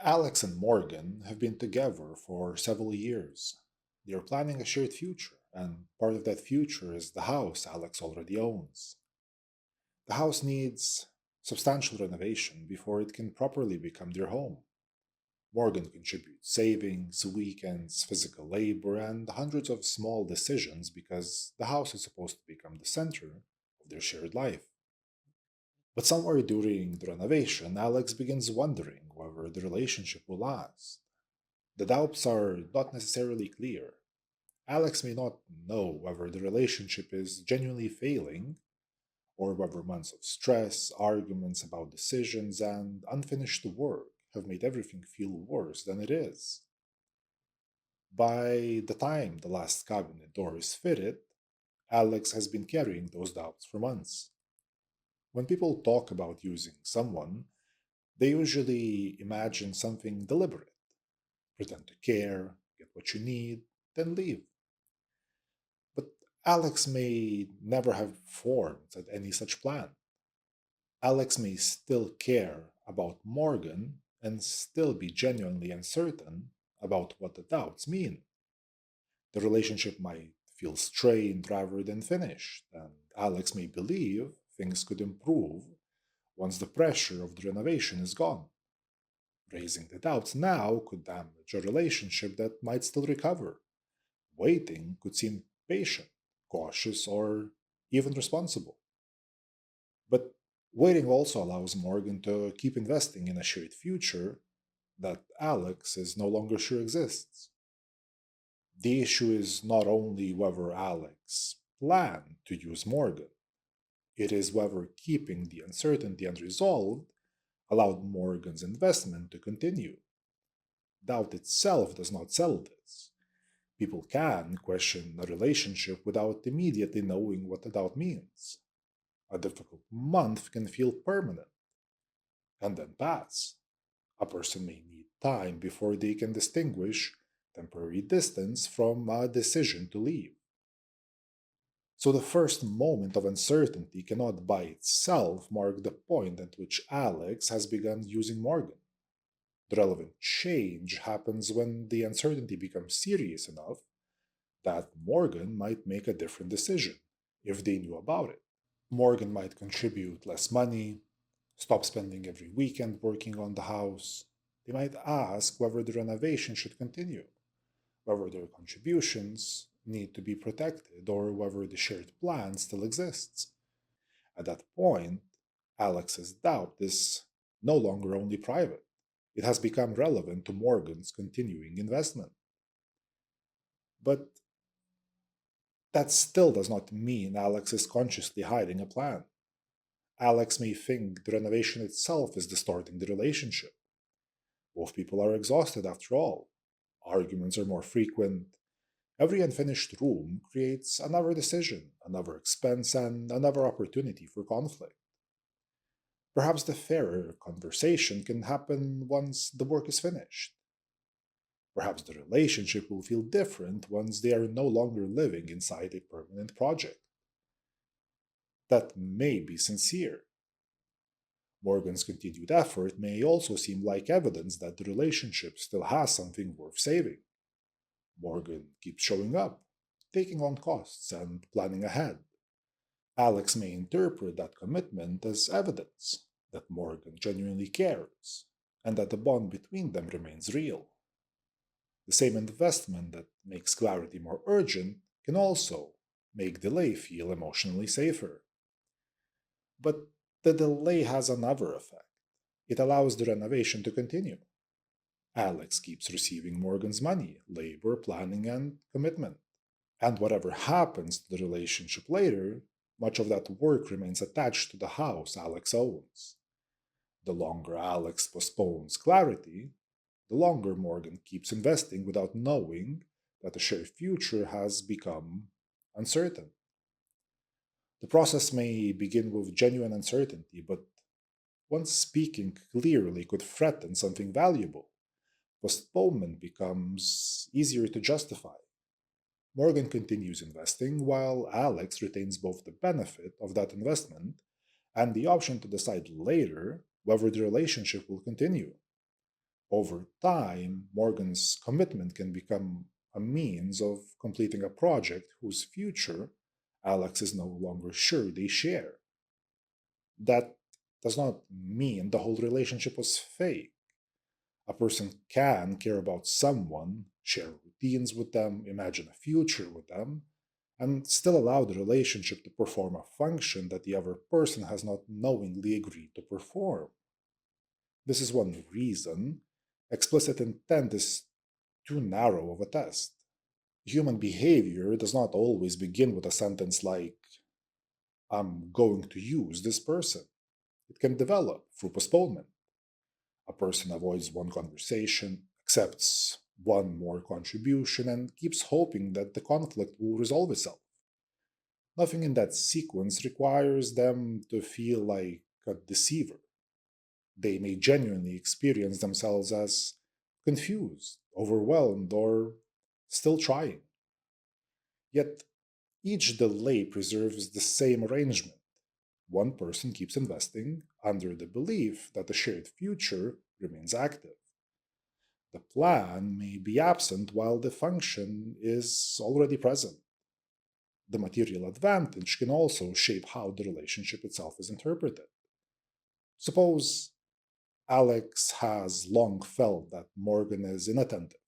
Alex and Morgan have been together for several years. They are planning a shared future, and part of that future is the house Alex already owns. The house needs substantial renovation before it can properly become their home. Morgan contributes savings, weekends, physical labor, and hundreds of small decisions because the house is supposed to become the center of their shared life. But somewhere during the renovation, Alex begins wondering whether the relationship will last. The doubts are not necessarily clear. Alex may not know whether the relationship is genuinely failing, or whether months of stress, arguments about decisions, and unfinished work have made everything feel worse than it is. By the time the last cabinet door is fitted, Alex has been carrying those doubts for months. When people talk about using someone, they usually imagine something deliberate: pretend to care, get what you need, then leave. But Alex may never have formed any such plan. Alex may still care about Morgan and still be genuinely uncertain about what the doubts mean. The relationship might feel strained rather than finished, and Alex may believe things could improve once the pressure of the renovation is gone. Raising the doubts now could damage a relationship that might still recover. Waiting could seem patient, cautious, or even responsible. But waiting also allows Morgan to keep investing in a shared future that Alex is no longer sure exists. The issue is not only whether Alex planned to use Morgan, it is whether keeping the uncertainty unresolved allowed Morgan's investment to continue. Doubt itself does not sell this. People can question a relationship without immediately knowing what the doubt means. A difficult month can feel permanent and then pass. A person may need time before they can distinguish temporary distance from a decision to leave. So the first moment of uncertainty cannot by itself mark the point at which Alex has begun using Morgan. The relevant change happens when the uncertainty becomes serious enough that Morgan might make a different decision if they knew about it. Morgan might contribute less money, stop spending every weekend working on the house. They might ask whether the renovation should continue, whether their contributions need to be protected, or whether the shared plan still exists. At that point, Alex's doubt is no longer only private. It has become relevant to Morgan's continuing investment. But that still does not mean Alex is consciously hiding a plan. Alex may think the renovation itself is distorting the relationship. Both people are exhausted after all. Arguments are more frequent. Every unfinished room creates another decision, another expense, and another opportunity for conflict. Perhaps the fairer conversation can happen once the work is finished. Perhaps the relationship will feel different once they are no longer living inside a permanent project. That may be sincere. Morgan's continued effort may also seem like evidence that the relationship still has something worth saving. Morgan keeps showing up, taking on costs, and planning ahead. Alex may interpret that commitment as evidence that Morgan genuinely cares, and that the bond between them remains real. The same investment that makes clarity more urgent can also make delay feel emotionally safer. But the delay has another effect. It allows the renovation to continue. Alex keeps receiving Morgan's money, labor, planning, and commitment. And whatever happens to the relationship later, much of that work remains attached to the house Alex owns. The longer Alex postpones clarity, the longer Morgan keeps investing without knowing that the shared future has become uncertain. The process may begin with genuine uncertainty, but once speaking clearly could threaten something valuable, postponement becomes easier to justify. Morgan continues investing while Alex retains both the benefit of that investment and the option to decide later whether the relationship will continue. Over time, Morgan's commitment can become a means of completing a project whose future Alex is no longer sure they share. That does not mean the whole relationship was fake. A person can care about someone, share routines with them, imagine a future with them, and still allow the relationship to perform a function that the other person has not knowingly agreed to perform. This is one reason explicit intent is too narrow of a test. Human behavior does not always begin with a sentence like, I'm going to use this person. It can develop through postponement. A person avoids one conversation, accepts one more contribution, and keeps hoping that the conflict will resolve itself. Nothing in that sequence requires them to feel like a deceiver. They may genuinely experience themselves as confused, overwhelmed, or still trying. Yet each delay preserves the same arrangement. One person keeps investing under the belief that the shared future remains active. The plan may be absent while the function is already present. The material advantage can also shape how the relationship itself is interpreted. Suppose Alex has long felt that Morgan is inattentive.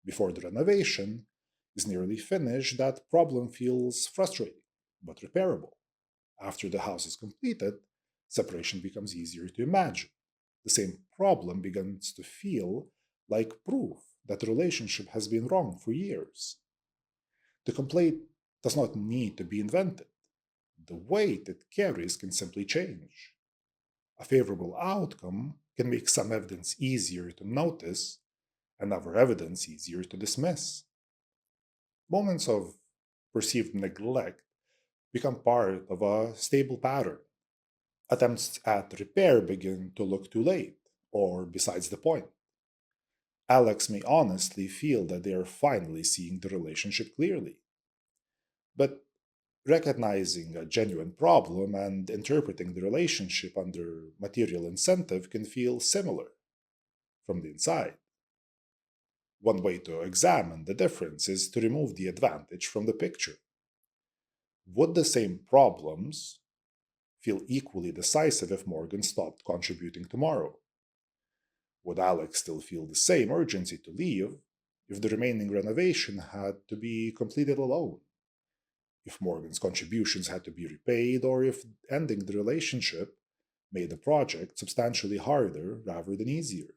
Before the renovation is nearly finished, that problem feels frustrating, but repairable. After the house is completed, separation becomes easier to imagine. The same problem begins to feel like proof that the relationship has been wrong for years. The complaint does not need to be invented. The weight it carries can simply change. A favorable outcome can make some evidence easier to notice and other evidence easier to dismiss. Moments of perceived neglect become part of a stable pattern. Attempts at repair begin to look too late, or besides the point. Alex may honestly feel that they are finally seeing the relationship clearly. But recognizing a genuine problem and interpreting the relationship under material incentive can feel similar from the inside. One way to examine the difference is to remove the advantage from the picture. Would the same problems feel equally decisive if Morgan stopped contributing tomorrow? Would Alex still feel the same urgency to leave if the remaining renovation had to be completed alone? If Morgan's contributions had to be repaid, or if ending the relationship made the project substantially harder rather than easier?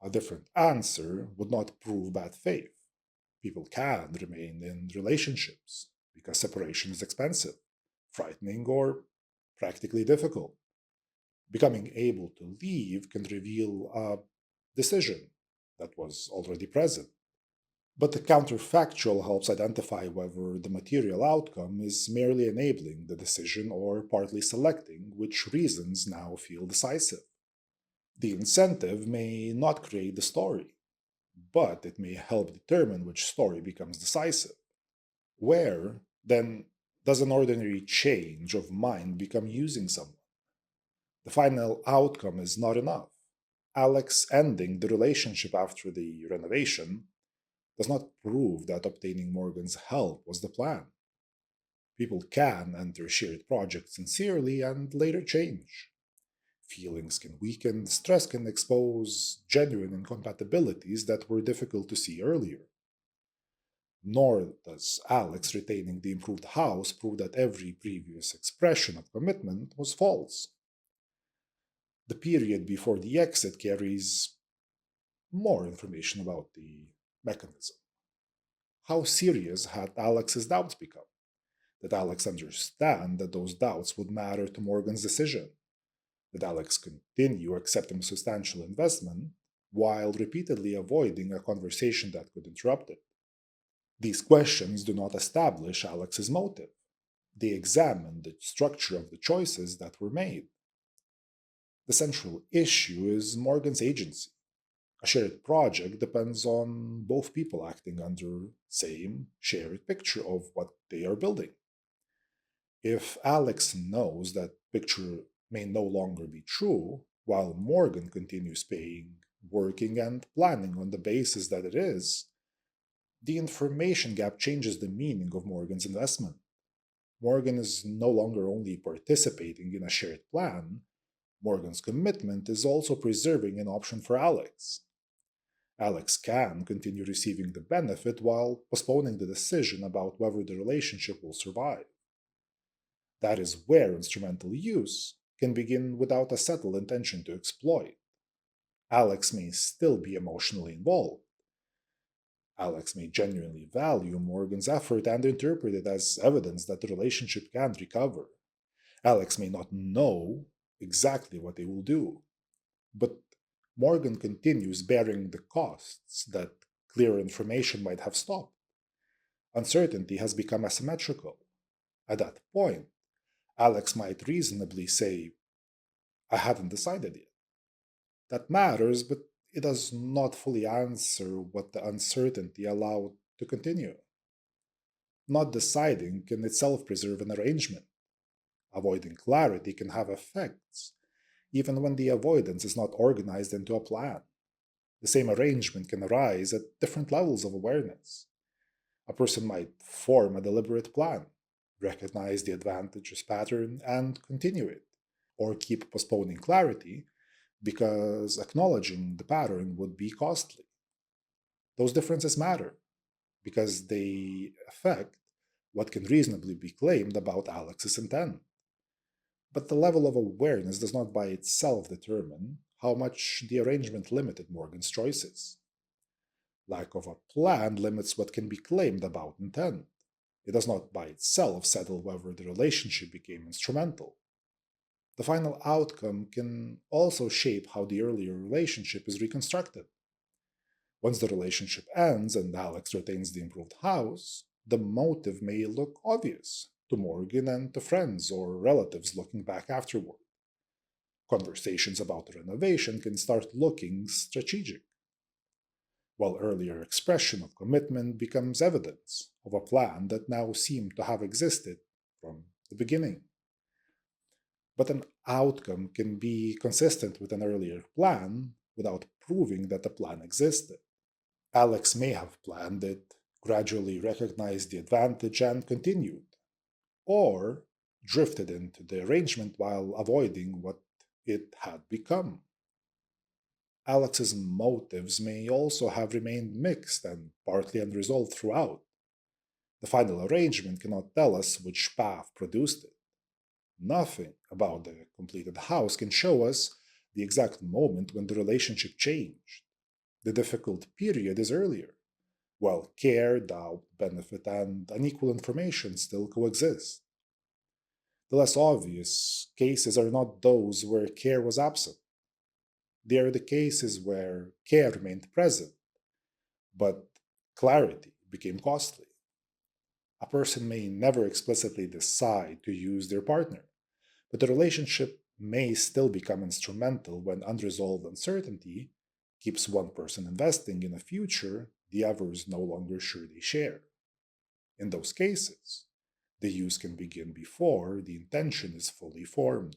A different answer would not prove bad faith. People can remain in relationships because separation is expensive, frightening, or practically difficult. Becoming able to leave can reveal a decision that was already present. But the counterfactual helps identify whether the material outcome is merely enabling the decision or partly selecting which reasons now feel decisive. The incentive may not create the story, but it may help determine which story becomes decisive. Where, then, does an ordinary change of mind become using someone? The final outcome is not enough. Alex ending the relationship after the renovation does not prove that obtaining Morgan's help was the plan. People can enter shared projects sincerely and later change. Feelings can weaken, stress can expose genuine incompatibilities that were difficult to see earlier. Nor does Alex retaining the improved house prove that every previous expression of commitment was false. The period before the exit carries more information about the mechanism. How serious had Alex's doubts become? Did Alex understand that those doubts would matter to Morgan's decision? Did Alex continue accepting substantial investment while repeatedly avoiding a conversation that could interrupt it? These questions do not establish Alex's motive. They examine the structure of the choices that were made. The central issue is Morgan's agency. A shared project depends on both people acting under same shared picture of what they are building. If Alex knows that picture may no longer be true, while Morgan continues paying working and planning on the basis that it is, the information gap changes the meaning of Morgan's investment. Morgan is no longer only participating in a shared plan, Morgan's commitment is also preserving an option for Alex. Alex can continue receiving the benefit while postponing the decision about whether the relationship will survive. That is where instrumental use can begin without a settled intention to exploit. Alex may still be emotionally involved. Alex may genuinely value Morgan's effort and interpret it as evidence that the relationship can recover. Alex may not know exactly what they will do, but Morgan continues bearing the costs that clear information might have stopped. Uncertainty has become asymmetrical. At that point, Alex might reasonably say, I haven't decided yet. That matters, but it does not fully answer what the uncertainty allowed to continue. Not deciding can itself preserve an arrangement. Avoiding clarity can have effects, even when the avoidance is not organized into a plan. The same arrangement can arise at different levels of awareness. A person might form a deliberate plan, recognize the advantageous pattern, and continue it, or keep postponing clarity because acknowledging the pattern would be costly. Those differences matter because they affect what can reasonably be claimed about Alex's intent. But the level of awareness does not by itself determine how much the arrangement limited Morgan's choices. Lack of a plan limits what can be claimed about intent. It does not by itself settle whether the relationship became instrumental. The final outcome can also shape how the earlier relationship is reconstructed. Once the relationship ends and Alex retains the improved house, the motive may look obvious to Morgan and to friends or relatives looking back afterward. Conversations about the renovation can start looking strategic, while earlier expression of commitment becomes evidence of a plan that now seemed to have existed from the beginning. But an outcome can be consistent with an earlier plan without proving that the plan existed. Alex may have planned it, gradually recognized the advantage, and continued, or drifted into the arrangement while avoiding what it had become. Alex's motives may also have remained mixed and partly unresolved throughout. The final arrangement cannot tell us which path produced it. Nothing about the completed house can show us the exact moment when the relationship changed. The difficult period is earlier, while care, doubt, benefit, and unequal information still coexist. The less obvious cases are not those where care was absent. They are the cases where care remained present, but clarity became costly. A person may never explicitly decide to use their partner, but the relationship may still become instrumental when unresolved uncertainty keeps one person investing in a future the other is no longer sure they share. In those cases, the use can begin before the intention is fully formed.